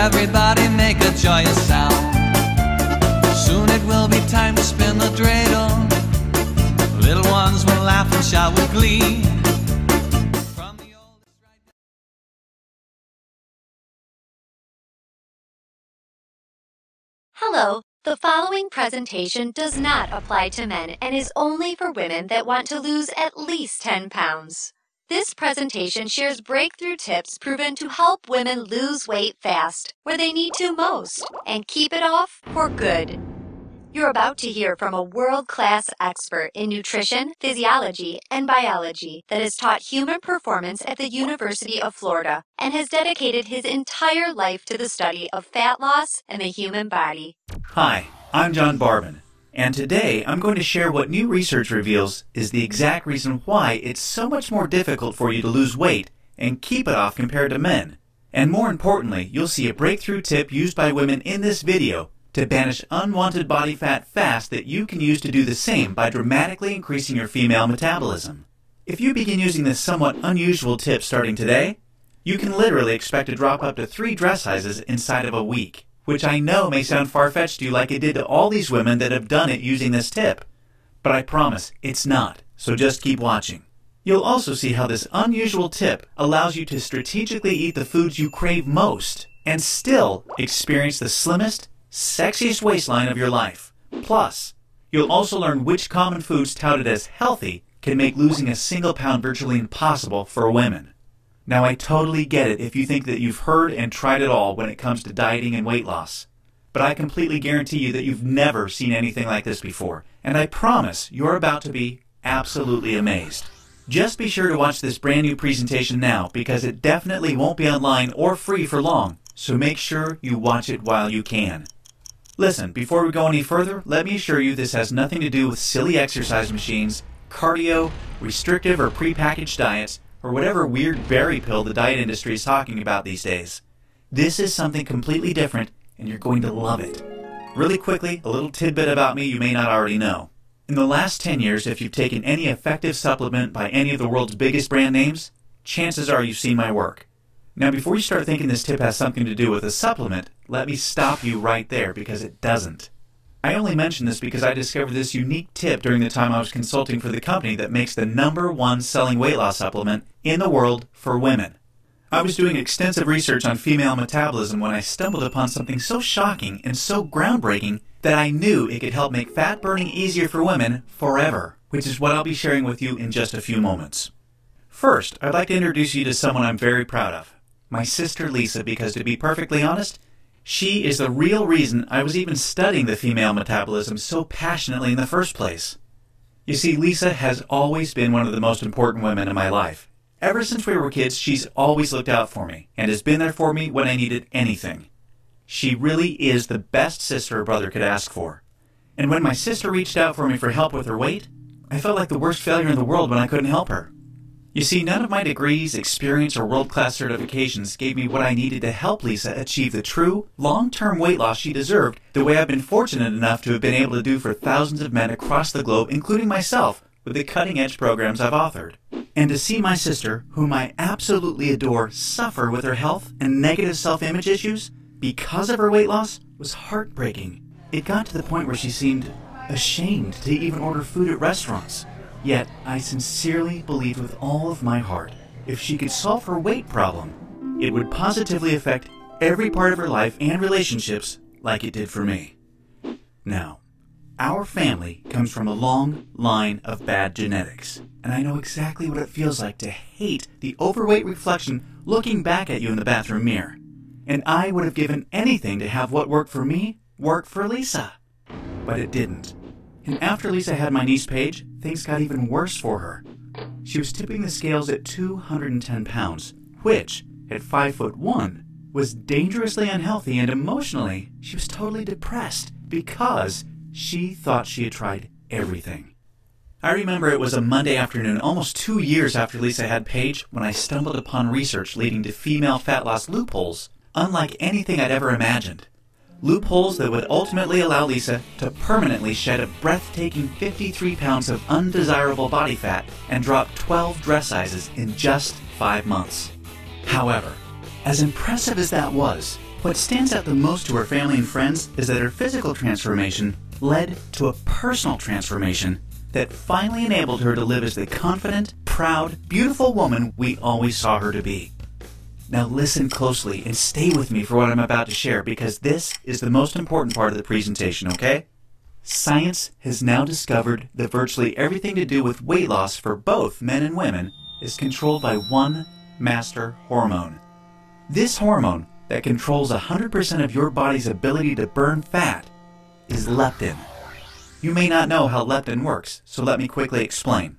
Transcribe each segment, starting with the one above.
everybody make a joyous sound. Soon it will be time to spin the dreidel. Little ones will laugh and shout with glee. Hello, the following presentation does not apply to men and is only for women that want to lose at least 10 pounds. This presentation shares breakthrough tips proven to help women lose weight fast, where they need to most, and keep it off for good. You're about to hear from a world-class expert in nutrition, physiology, and biology that has taught human performance at the University of Florida and has dedicated his entire life to the study of fat loss and the human body. Hi, I'm John Barbin, and today I'm going to share what new research reveals is the exact reason why it's so much more difficult for you to lose weight and keep it off compared to men. And more importantly, you'll see a breakthrough tip used by women in this video to banish unwanted body fat fast that you can use to do the same by dramatically increasing your female metabolism. If you begin using this somewhat unusual tip starting today, you can literally expect to drop up to 3 dress sizes inside of a week, which I know may sound far-fetched to you like it did to all these women that have done it using this tip. But I promise it's not, so just keep watching. You'll also see how this unusual tip allows you to strategically eat the foods you crave most and still experience the slimmest, sexiest waistline of your life. Plus, you'll also learn which common foods touted as healthy can make losing a single pound virtually impossible for women. Now, I totally get it if you think that you've heard and tried it all when it comes to dieting and weight loss. But I completely guarantee you that you've never seen anything like this before, and I promise you're about to be absolutely amazed. Just be sure to watch this brand new presentation now, because it definitely won't be online or free for long, so make sure you watch it while you can. Listen, before we go any further, let me assure you this has nothing to do with silly exercise machines, cardio, restrictive or prepackaged diets, or whatever weird berry pill the diet industry is talking about these days. This is something completely different, and you're going to love it. Really quickly, a little tidbit about me you may not already know. In the last 10 years, if you've taken any effective supplement by any of the world's biggest brand names, chances are you've seen my work. Now, before you start thinking this tip has something to do with a supplement, let me stop you right there, because it doesn't. I only mention this because I discovered this unique tip during the time I was consulting for the company that makes the #1 selling weight loss supplement in the world for women. I was doing extensive research on female metabolism when I stumbled upon something so shocking and so groundbreaking that I knew it could help make fat burning easier for women forever, which is what I'll be sharing with you in just a few moments. First, I'd like to introduce you to someone I'm very proud of. My sister Lisa, because to be perfectly honest, she is the real reason I was even studying the female metabolism so passionately in the first place. You see, Lisa has always been one of the most important women in my life. Ever since we were kids, she's always looked out for me and has been there for me when I needed anything. She really is the best sister a brother could ask for. And when my sister reached out for me for help with her weight, I felt like the worst failure in the world when I couldn't help her. You see, none of my degrees, experience, or world-class certifications gave me what I needed to help Lisa achieve the true, long-term weight loss she deserved, the way I've been fortunate enough to have been able to do for thousands of men across the globe, including myself, with the cutting-edge programs I've authored. And to see my sister, whom I absolutely adore, suffer with her health and negative self-image issues because of her weight loss was heartbreaking. It got to the point where she seemed ashamed to even order food at restaurants. Yet, I sincerely believed with all of my heart, if she could solve her weight problem, it would positively affect every part of her life and relationships like it did for me. Now, our family comes from a long line of bad genetics, and I know exactly what it feels like to hate the overweight reflection looking back at you in the bathroom mirror. And I would have given anything to have what worked for me work for Lisa. But it didn't. And after Lisa had my niece Paige, things got even worse for her. She was tipping the scales at 210 pounds, which, at 5'1", was dangerously unhealthy, and emotionally, she was totally depressed because she thought she had tried everything. I remember it was a Monday afternoon, almost 2 years after Lisa had Paige, when I stumbled upon research leading to female fat loss loopholes unlike anything I'd ever imagined. Loopholes that would ultimately allow Lisa to permanently shed a breathtaking 53 pounds of undesirable body fat and drop 12 dress sizes in just 5 months. However, as impressive as that was, What stands out the most to her family and friends is that her physical transformation led to a personal transformation that finally enabled her to live as the confident, proud, beautiful woman we always saw her to be. Now listen closely and stay with me for what I'm about to share, because this is the most important part of the presentation, okay? Science has now discovered that virtually everything to do with weight loss for both men and women is controlled by one master hormone. This hormone that controls 100% of your body's ability to burn fat is leptin. You may not know how leptin works, so let me quickly explain.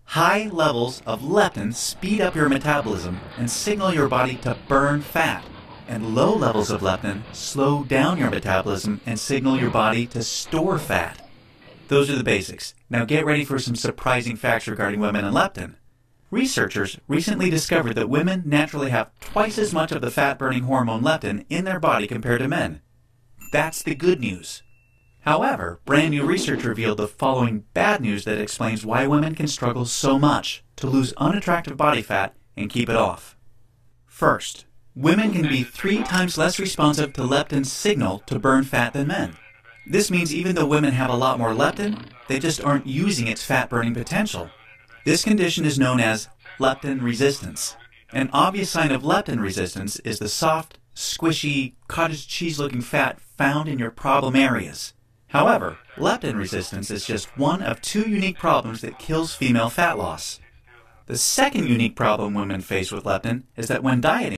High levels of leptin speed up your metabolism and signal your body to burn fat, and low levels of leptin slow down your metabolism and signal your body to store fat. Those are the basics. Now get ready for some surprising facts regarding women and leptin. Researchers recently discovered that women naturally have twice as much of the fat-burning hormone leptin in their body compared to men. That's the good news. However, brand new research revealed the following bad news that explains why women can struggle so much to lose unattractive body fat and keep it off. First, women can be 3 times less responsive to leptin's signal to burn fat than men. This means even though women have a lot more leptin, they just aren't using its fat-burning potential. This condition is known as leptin resistance. An obvious sign of leptin resistance is the soft, squishy, cottage cheese-looking fat found in your problem areas. However, leptin resistance is just one of 2 unique problems that kills female fat loss. The second unique problem women face with leptin is that when dieting,